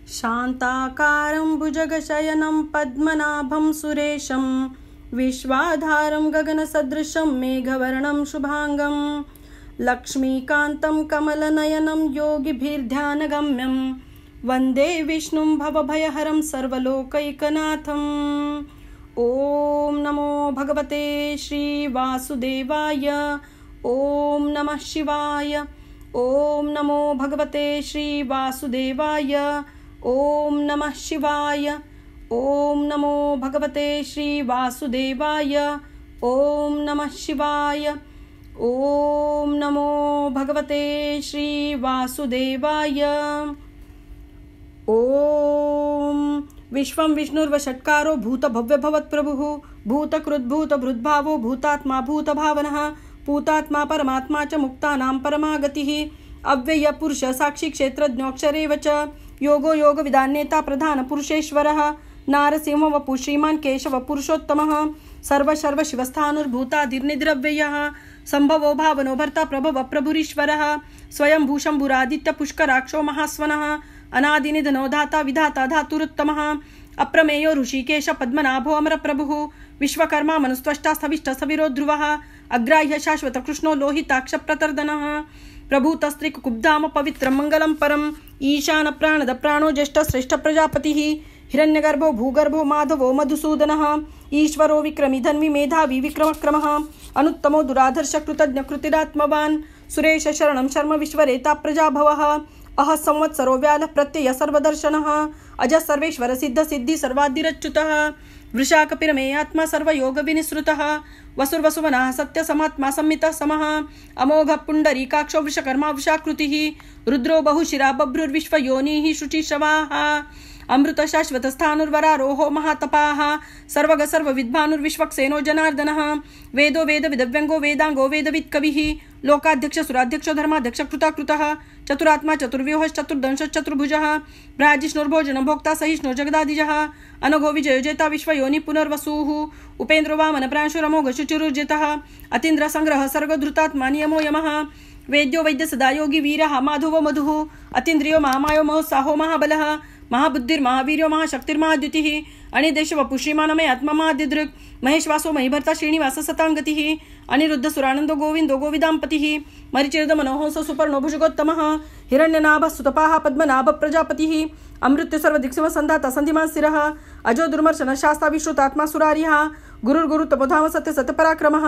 शान्ताकारं भुजगशयनं पद्मनाभं सुरेशं विश्वाधारं गगनसदृशं मेघवर्णं शुभांगं लक्ष्मीकान्तं कमलनयनं योगिभिर्ध्यानगम्यं वन्दे विष्णुं भवभयहरं सर्वलोकैकनाथम्। ॐ नमो भगवते श्रीवासुदेवाय। ॐ नमः शिवाय। ॐ नमो भगवते श्रीवासुदेवाय। ॐ नमः शिवाय। ॐ नमो भगवते श्रीवासुदेवाय। ॐ नमः शिवाय। ॐ नमो भगवते श्रीवासुदेवाय। ॐ विश्वं विष्णुर्वषट्कारो भूतभव्यभवत्प्रभुः भूतकृद्भूतभृद्भावो भूतात्मा भूतभावनः पूतात्मा परमात्मा च मुक्तानां परमागतिः अव्यय पुरुष साक्षी क्षेत्रज्ञोऽक्षरेव च योगो योगविदान्येता प्रधान पुरुषेश्वरः नारसिंह वपु श्रीमान् केशव पुरुषोत्तमः सर्व शिवस्थानुर्भूतादिर्निद्रव्ययः संभवो भावनो भर्ता प्रभव प्रभुरीश्वरः स्वयं भूषम्भुरादित्य पुष्कराक्षो महास्वनः अनादिनिधनो धाता विधाता धातुरुत्तमः अप्रमेयो ऋषिकेश पद्मनाभो अमरप्रभुः विश्वकर्मा मनुस्त्वष्टा स्थविष्ट सविरो ध्रुवः अग्राह्य शाश्वत कृष्णो लोहिताक्ष प्रतर्दनः प्रभूतस्त्रिकुब्धाम पवित्रं मंगलं परम् ईशान प्राणद प्राणो ज्येष्ठ श्रेष्ठ प्रजापतिः हिरण्यगर्भो भूगर्भो माधवो मधुसूदनः ईश्वरो विक्रमी धन्वी मेधावी विक्रमक्रमः अनुत्तमो दुराधर्ष कृतज्ञ कृतिरात्मवान् सुरेश शरणं शर्म विश्वरेता प्रजाभवः अह संवत्सरो व्यालः प्रत्यय सर्वदर्शनः अज सर्वेश्वर सिद्ध सिद्धि सर्वादिरच्युतः वृषाकपिरमे आत्मा सर्वयोग विनिसृतः वसुर्वसुवनः सत्य समात्मा संमितः समः अमोघ पुंडरीकाक्षो वृषकर्मा वृषाकृतिः रुद्रो बहुशिरा बभ्रुर्विश्वयोनिः शुचिशवाः अमृत शाश्वत स्थानुर्वरारोहो महातपाः सर्वग सर्वविद्भानुर्विश्वक्सेनो जनार्दनः वेदो वेद विदव्यंगो वेदांगो वेदवित् कविः लोकाध्यक्ष सुराध्यक्ष धर्माध्यक्ष कृताकृतः चतुरात्मा चतुर्व्यूह चतुर्दंश चतुर्भुजः ब्राजिष्णुर्भोजन भोक्ता सहिष्णु जगदादिजः अनघो विजयो जेता विश्वयोनि पुनर्वसुः उपेन्द्रो वामन प्रांशुरमोघ शुचिरुर्जितः अतीन्द्र संग्रह सर्गधृतात्मा नियमो यमः वेद्यो वैद्य सदा योगी वीरः माधवो मधुः अतीन्द्रियो महामायो महोत्साहो महाबलः महाबुद्धिर्महावीर्यो महाशक्तिर्महाद्युतिः अनिदेश वपु श्रीमानमय आत्मा महादिदृक् महेश्वासो महीभर्ता श्रीनिवास सतांगतिः अनिरुद्ध सुरानंदो गोविंदो गोविदांपतिः मरिचिर्द मनोहंस सुपर्णो भुजगोत्तमः हिरण्यनाभ सुतपाः पद्मनाभ प्रजापतिः अमृत्य सर्वदिक्सव संधाता संधिमान् स्थिरः अजो दुर्मर्शन शास्ता विश्रुतात्मा सुरारिः गुरुर्गुरुतमोधाम सत्य सत्यपराक्रमः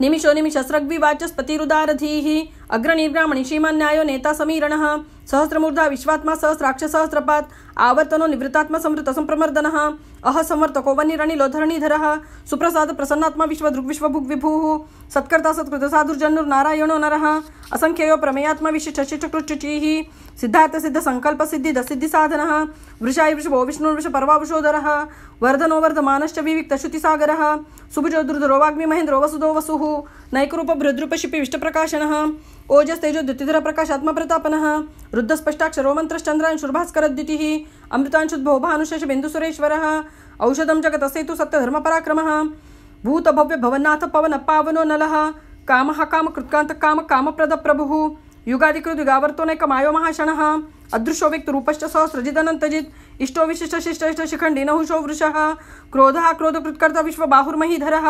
निमिषो निमिषस्रग्विवाचस्पतिरुदारधीः अग्रनिर्ग्रामणि श्रीमान्यायो नेता समीरणः सहस्रमूर्धा विश्वात्मा सहस्राक्ष सहस्रपात् आवर्तनो निवृत्तात्मा संवृत संप्रमर्दनः अह संवर्तको वन्निरनिलोधरणीधरः सुप्रसाद प्रसन्नात्मा विश्वदृग् विश्वभुग् विभुः सत्कर्ता सत्कृत साधुर्जन्नुर्नारायणो नरः असंख्ययो प्रमेयात्मा विशिष्ट शिष्टकृच्युचिः सिद्धार्थ सिद्ध संकल्प सिद्धिद सिद्धि साधनः वृषाय वृषभो विष्णुर्वृष पर्वावृषोदरः वर्धनो वर्धमानश्च विविक्त श्रुतिसागरः सुभुजो दुर्धरो वाग्मी महेन्द्रो वसुदो वसुः नैकरूप बृहद्रूप शिपि विष्टप्रकाशनः ओजस्तेजो द्युतिधर प्रकाशात्मा प्रतापनः रुद्धस्पष्टाक्षरो मंत्रश्चन्द्रांशुर्भास्करद्युतिः अमृतांशुद्भो भानुशेष बिन्दुसुरेश्वरः औषधं जगतसेतु सत्यधर्मपराक्रमः भूतभव्य भवन्नाथ पवन पावनो नलः कामः कामकृत्कान्त काम कामप्रद प्रभुः युगादिकृत युगावर्तोनैकमायो महाशणः अदृश्यो व्यक्तरूपश्च सहस्रजिदनन्तजित् इष्टो विशिष्ट शिष्ट शिखण्डी नहुषो वृषः क्रोधः क्रोधकृत्कर्ता विश्वबाहुर्महीधरः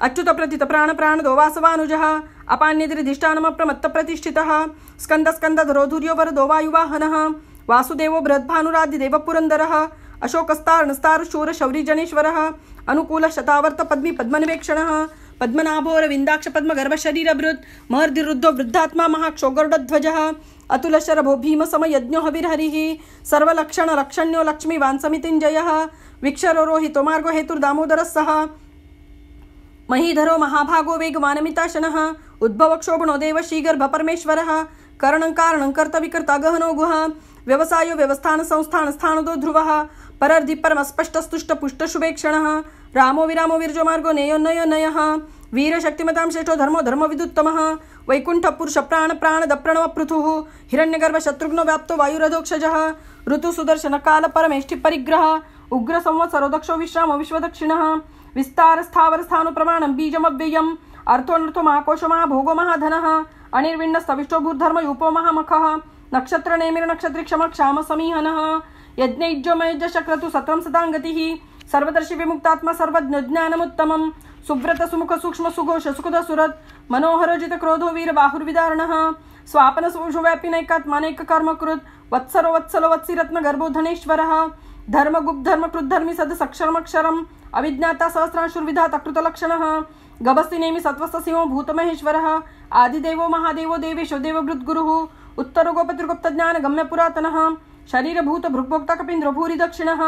अच्युत प्रथित प्राण प्राणदो वासवानुजः अपान्यदिधिष्ठानमप्रमत्त प्रतिष्ठितः स्कंद स्कंदधरो धुर्यो वरदो वायुवाहनः वासुदेवो बृहद्भानुरादिदेव पुरन्दरः अशोकस्तार्णस्तारशूर शौरी जनेश्वरः अनुकूल शतावर्त पद्मी पद्मनिवेक्षणः पद्मनाभोरविन्दाक्ष पद्मगर्भ शरीरभृत् महर्धिरुद्धो वृद्धात्मा महाक्षो गरुडध्वजः अतुल शरभो भीम समयज्ञो हविर्हरिः सर्वलक्षण लक्षण्यो लक्ष्मीवान् समितिञ्जयः विक्षरो रोहितो मार्गो हेतुर्दामोदरः सः महीधरो महाभागो वेगवानमिताशनः उद्भवक्षोभणो देव श्रीगर्भ परमेश्वरः करणं कारणं कर्ता विकर्ता गहनो गुहा व्यवसायो व्यवस्थान संस्थान स्थानदो ध्रुवः परर्धि परम स्पष्ट स्तुष्ट पुष्ट शुभेक्षणः रामो विरामो विरजो मार्गो नेयो नयो नयः वीर शक्तिमतां श्रेष्ठो धर्मो धर्म विदुत्तमः वैकुंठ पुरुष प्राण प्राणद प्रणव पृथुः हिरण्यगर्भ शत्रुघ्नो व्याप्तो वायुरधोक्षजः ऋतु सुदर्शन काल परमेष्टि परिग्रह उग्र संवत्सरो दक्षो विश्राम विश्वदक्षिणः विस्तार स्थावर स्थानु प्रमाणं बीजमव्ययम् अर्थोऽनर्थो महाकोशो महाभोगो महाधनः अनिर्विण्ण स्तविष्टो भूर्धर्म यूपो महामखः नक्षत्र नेमिर नक्षत्री क्षम क्षाम समीहनः यज्ञैज्योमयज्ञ शक्रतु सत्रं सतां गतिः सर्वदर्शी विमुक्तात्मा सर्वज्ञ ज्ञानमुत्तमं सुव्रत सुमुख सूक्ष्म सुघोष सुखद सुरत मनोहरजित क्रोधो वीर बाहुर्विदारणः स्वापन सुव्यापी नैकात्मानेक कर्मकृत वत्सरो वत्सलो वत्सिरत्न गर्भो धनेश्वरः धर्मगुप्त धर्मकृत धर्मी सद सक्षरमक्षरम् अविज्ञाता सहस्रांशुर्विधात अकृतलक्षणः गभस्ति नेमि सत्वस्थ सिंहो भूतमहेश्वरः आदिदेवो महादेवो देवेशो देवभृद्गुरुः उत्तरो गोपतिर्गुप्त ज्ञान गम्य पुरातनः शरीरभूत भृग्भोक्ता कपीन्द्रो भूरि दक्षिणः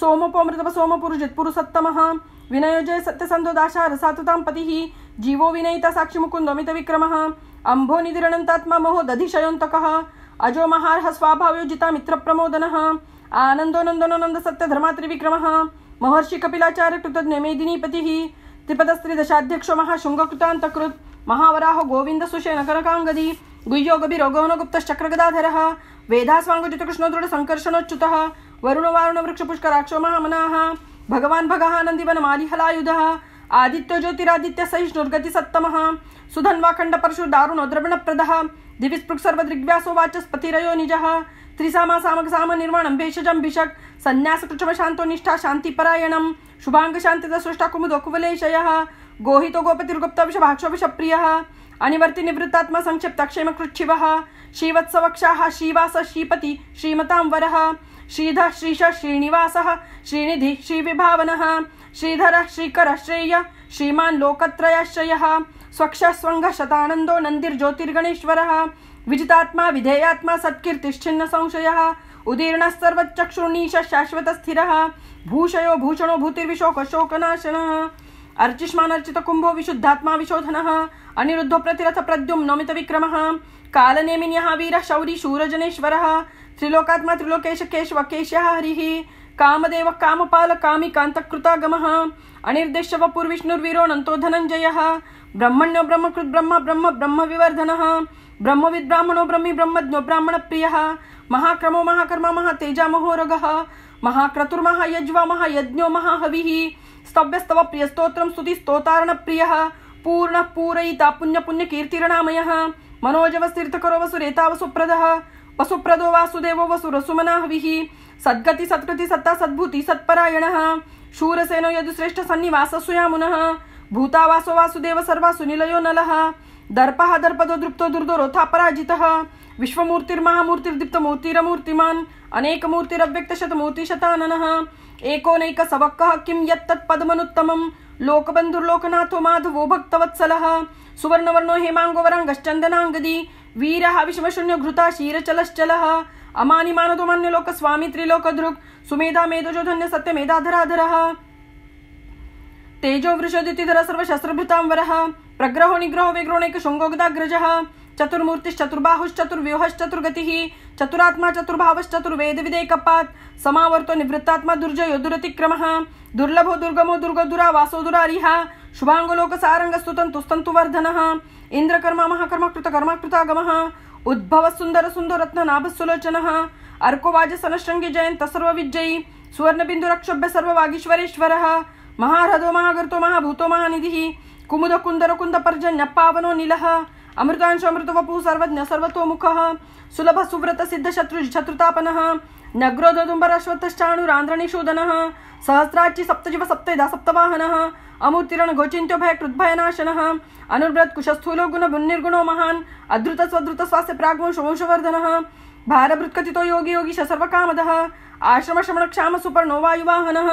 सोमोपमृतप सोमपुरुजित् पुरुषोत्तमः विनयोजय सत्यसन्धो दाशार सातुतां पतिः जीवो विनयिता साक्षि मुकुन्दो अमित विक्रमः अम्भो निधिरणन्तात्मा मोहो दधिशयोन्तकः अजो महार्ह स्वाभावयोजिता मित्र प्रमोदनः आनन्दो नन्दनोनन्द सत्य धर्मात्रिविक्रमः महर्षि कपिलाचार्य कृतज्ञ मेदिनीपतिः त्रिपदस्त्रिदशाध्यक्षो महाशुङ्गकृतान्तकृत् महावराह गोविन्द सुषेण कनकाङ्गदी गुह्यो गभीरो गौनगुप्तश्चक्रगदाधरः वेदास्वाङ्गजित कृष्णोदृढ संकर्षणोच्युतः वरुण वारुण वृक्षपुष्कराक्षो महामनाः भगवान् भगः नन्दिवन मालिहलायुधः आदित्यो ज्योतिरादित्य सहिष्णुर्गति सत्तमः सुधन्वाखण्ड परशु दारुणो द्रवणप्रदः दिविस्पृक् सर्वदृग्व्यासो वाचस्पतिरयो निजः त्रिसामा सामक साम निर्वाणं भेषजं भिषक् संन्यास कृच्छम शान्तो निष्ठा शान्तिपरायणं शुभांग शान्तिद सृष्टा कुमुदो कुवलेशयः गोहितो गोपतिर्गुप्त विषभाक्षो विषप्रियः अनिवर्ति निवृत्तात्मा संक्षिप्तक्षेम कृच्छिवः श्रीवत्सवक्षाः श्रीवास श्रीपति श्रीमतां वरः श्रीधः श्रीश श्रीनिवासः श्रीनिधि श्रीविभावनः श्रीधरः श्रीकरः श्रेय श्रीमान् लोकत्रयाश्रयः स्वक्षः स्वङ्गः शतानन्दो नन्दिर्ज्योतिर्गणेश्वरः विजितात्मा विधेयात्मा सत्कीर्तिश्छिन्न संशयः उदीर्णः सर्वचक्षुर्नीश शाश्वत स्थिरः भूषयो भूषणो भूतिर्विशोक शोकनाशनः अर्चिष्मान् अर्चित कुम्भो विशुद्धात्मा विशोधनः अनिरुद्धो प्रतिरथ प्रद्युम्न नमित विक्रमः कालनेमिन्यः वीरः शौरी शूरजनेश्वरः त्रिलोकात्मा त्रिलोकेश केशव केशः हरिः कामदेव कामपाल कामी कान्तकृतागमः अनिर्देश्य वपुर्विष्णुर्वीरो नन्तो धनञ्जयः ब्रह्मण्यो ब्रह्मकृत् ब्रह्म ब्रह्म ब्रह्म विवर्धनः ब्रह्मविद् ब्राह्मणो ब्रह्मी ब्रह्मज्ञो ब्राह्मणप्रियः महाक्रमो महाकर्मा महातेजा महोरगः महाक्रतुर्महायज्वा महायज्ञो महाहविः स्तव्यस्तव प्रियस्तोत्रं स्तुतिस्तोतारणप्रियः पूर्णः पूरयिता पुण्यपुण्यकीर्तिरनामयः मनोजवस्तीर्थकरो वसुरेता वसुप्रदः वसुप्रदो वासुदेवो वसुरसुमना हविः सद्गति सत्कृति सत्ता सद्भूति सत्परायणः शूरसेनो यदुश्रेष्ठ सन्निवास सुयामुनः भूतावासो वासुदेव सर्वासु निलयो नलः दर्पः दर्पदो दृप्तो दुर्दोरोथा पराजितः विश्वमूर्तिर्महामूर्तिर्दीप्तमूर्तिरमूर्तिमान् अनेकमूर्तिरव्यक्तशतमूर्तिशताननः एकोनैक सवक्कः किं यत्तत्पदमनुत्तमं लोकबन्धुर्लोकनाथो माधवो भक्तवत्सलः सुवर्णवर्णो हेमाङ्गो वराङ्गश्चन्दनाङ्गदी वीरः विषमशून्यो घृता क्षीरचलश्चलः अमानिमानदो मान्यलोकस्वामी त्रिलोकदृक् सुमेधा मेधोजो धन्य सत्यमेधाधराधरः तेजो वृषोदितिधर सर्वशस्त्रभृतांवरः प्रग्रहो निग्रहो विग्रोणैक शुंगोगदाग्रजः चतुर्मूर्तिश्चतुर्बाहुश्चतुर्व्यूहश्चतुर्गतिः चतुरात्मा चतुर्भावश्चतुर्वेदविदेकपात् समावर्तो निवृत्तात्मा दुर्जयो दुरतिक्रमः दुर्लभो दुर्गमो दुर्गो दुरावासो दुरारिः शुभांगलोकसारंगस्तुतन्तुस्तन्तुवर्धनः इंद्रकर्मा महाकर्मा कृतकर्मा कृतागमः उद्भव सुंदर सुंदर रत्न नाभसुलोचनः अर्कोवाजसनश्रृंगी जयंत सर्वविजयी सुवर्णबिन्दुरक्षोभ्य सर्ववागीश्वरेश्वरः महारथो महागर्तो महाभूतो महानिधिः कुमुद कुंदर कुंद पर्जन्य पावनो नीलः अमृतांशो अमृत वपु सर्वज्ञ सर्वतोमुखः सुलभ सुव्रत सिद्ध शत्रु शत्रुतापनः नग्रोदुंबर अश्वत्थश्चाणुरांध्रनिषूदनः सहस्राची सप्तजीव सप्तेदा सप्तवाहनः अमूर्तिरण गोचिन्त्यो भयकृद्भयनाशनः अनुर्व्रत कुशस्थूलो गुण निर्गुणो महान् अधृत स्वधृत स्वास्य प्राग्वंशो वंशवर्धनः भारभृत्कथितो योगी योगीश सर्वकामदः आश्रम श्रमण क्षाम सुपर्णो वायुवाहनः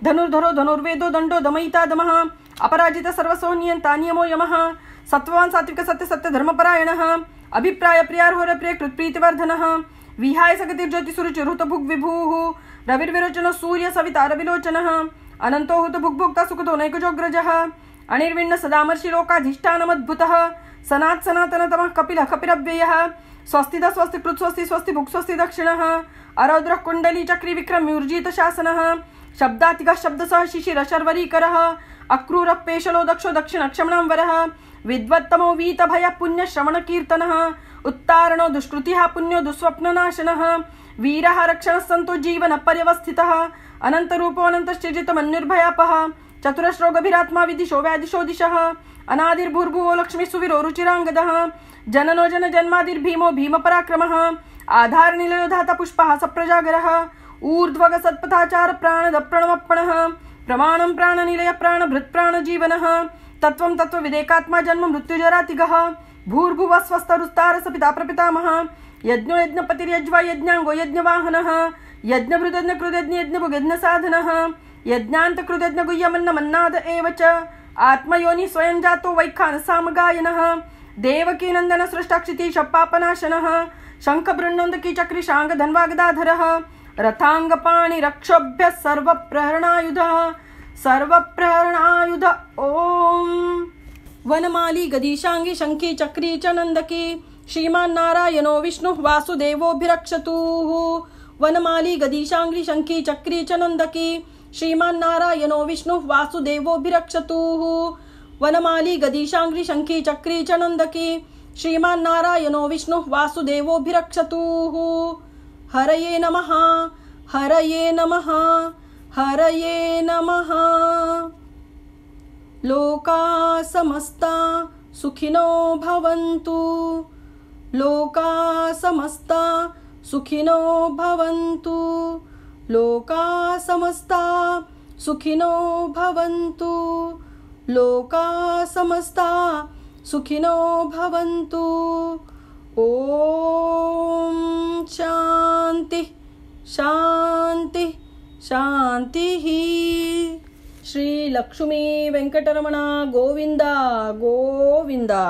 धनुर्धरो धनुर्वेदो दंडो दमयिता दमः अपराजित सर्वसो नियंता नियमो यमः सत्ववान् सात्विक सत्य सत्य धर्मपरायणः अभिप्राय प्रियार्होर प्रिय कृत्प्रीतिवर्धनः विहाय सगतिर्ज्योतिसुरुचिरुत भुग् विभुः रविर्विरोचन सूर्य सविता रविलोचनः अनंतो हुत भुग्भोक्ता सुखतो नैकजोग्रजः अनिर्विण्ण सदामर्षि लोकाधिष्ठानमद्भुतः सनात् सनातनतमः कपिलः कपिरव्ययः स्वस्तिद स्वस्ति कृत् स्वस्ति स्वस्ति भुक् स्वस्ति दक्षिणः अरौद्रः कुण्डली चक्री विक्रम्यूर्जित शासनः शब्दातिकः शब्दसः शिशिर शर्वरीकरः अक्रूरः पेशलो दक्षो दक्षिण क्षमणं वरः विद्वत्तमो वीतभय पुण्य श्रवण कीर्तनः उत्तारणो दुष्कृतिः पुण्यो दुःस्वप्ननाशनः वीरः रक्षणः सन्तो जीवन पर्यवस्थितः अनन्तरूपो अनन्तश्चिजित मन्युर्भयापः चतुरश्रोगभिरात्मा विदिशो व्यादिशो दिशः अनादिर्भूर्भुवो लक्ष्मी सुवीरो रुचिरांगदः जननो जन जन्मादिर्भीमो भीमपराक्रमः आधारनिलयो धाता पुष्पः सप्रजागरः ऊर्ध्वग सत्पथाचार प्राणद प्रणवप्रणः प्रमाणं प्राणनिलय प्राणभृत् प्राणजीवनः तत्त्वं तत्त्वविदेकात्मा जन्म मृत्युजरातिगः भूर्भुवः स्वस्तरुस्तारस पिता प्रपितामहः यज्ञो यज्ञपतिर्यज्वा यज्ञाङ्गो यज्ञवाहनः यज्ञभृदज्ञकृदज्ञ यज्ञभुगज्ञसाधनः यज्ञान्तकृदज्ञगुह्यमन्नमन्नाद एव च आत्मयोनि स्वयं जातो वैखानसामगायनः देवकीनन्दन सृष्टाक्षितिशपापनाशनः शङ्खबृन्नोन्दकी चक्रिशाङ्ग धन्वागदाधरः रथाङ्गपाणिरक्षोभ्यः सर्वप्रहरणायुध ॐ वनमाली गदीशाङ्गी शङ्खी चक्री च नन्दकी श्रीमान्नारायणो विष्णुः वासुदेवोऽभिरक्षतु वनमाली गदीशाङ्गी शङ्खी चक्री च नन्दकी श्रीमान्नारायणो विष्णुः वासुदेवोऽभिरक्षतु वनमाली गदीशाङ्गी शङ्खी चक्री च नन्दकी श्रीमान्नारायणो विष्णुः वासुदेवोऽभिरक्षतु हरये नमः हरये नमः हरये नमः। लोका समस्ता सुखिनो भवन्तु लोका समस्ता सुखिनो भवन्तु लोका समस्ता सुखिनो भवन्तु लोका समस्ता सुखिनो भवन्तु। ॐ शान्ति शान्ति शान्तिः। श्री लक्ष्मी वेंकटरमण गोविंदा गोविंदा।